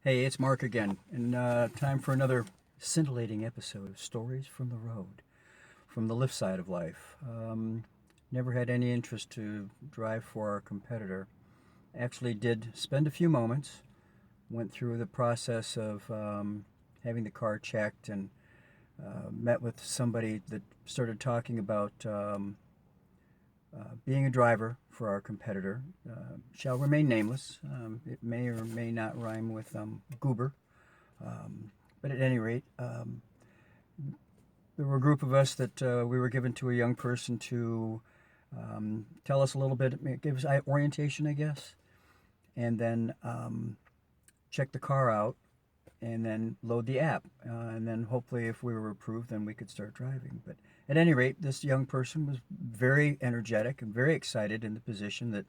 Hey, it's Mark again, and time for another scintillating episode of Stories from the Road, from the Lyft side of life. Never had any interest to drive for our competitor. Actually, did spend a few moments, went through the process of having the car checked, and met with somebody that started talking about being a driver for our competitor. Shall remain nameless. It may or may not rhyme with goober. But at any rate, there were a group of us that we were given to a young person to tell us a little bit, give us orientation, I guess, and then check the car out, and then load the app. And then hopefully, if we were approved, then we could start driving. But at any rate, this young person was very energetic and very excited in the position that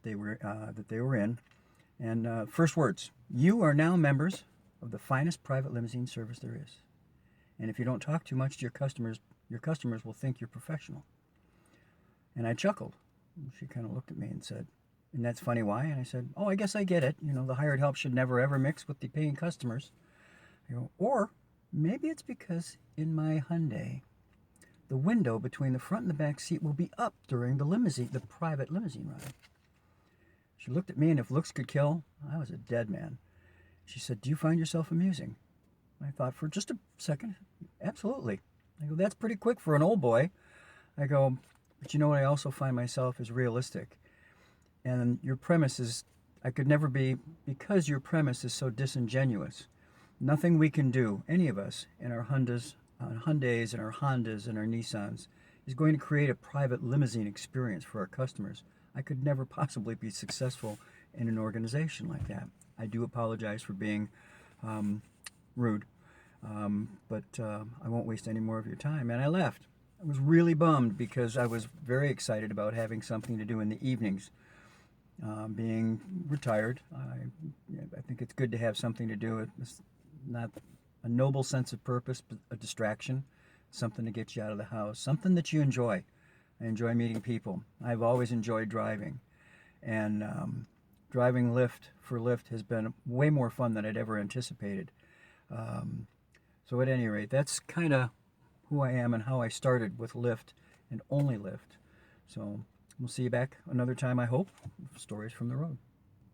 they were in. And first words: "You are now members of the finest private limousine service there is. And if you don't talk too much to your customers will think you're professional." And I chuckled. She kind of looked at me and said, "And that's funny, why?" And I said, "Oh, I guess I get it. You know, the hired help should never ever mix with the paying customers." I go, "Or maybe it's because in my Hyundai, the window between the front and the back seat will be up during the private limousine ride." She looked at me, and if looks could kill, I was a dead man. She said, "Do you find yourself amusing?" I thought for just a second, absolutely. I go, "That's pretty quick for an old boy." I go, "But you know what? I also find myself is realistic. And your premise is, I could never be, because your premise is so disingenuous. Nothing we can do, any of us, in our Hyundais and our Hondas and our Nissans, is going to create a private limousine experience for our customers. I could never possibly be successful in an organization like that. I do apologize for being rude, but I won't waste any more of your time." And I left. I was really bummed because I was very excited about having something to do in the evenings. Being retired, I think it's good to have something to do. It's not a noble sense of purpose, but a distraction, something to get you out of the house, something that you enjoy. I enjoy meeting people. I've always enjoyed driving, and driving Lyft has been way more fun than I'd ever anticipated. Um, so at any rate, that's kind of who I am and how I started with Lyft and only Lyft. So we'll see you back another time, I hope. Stories from the road.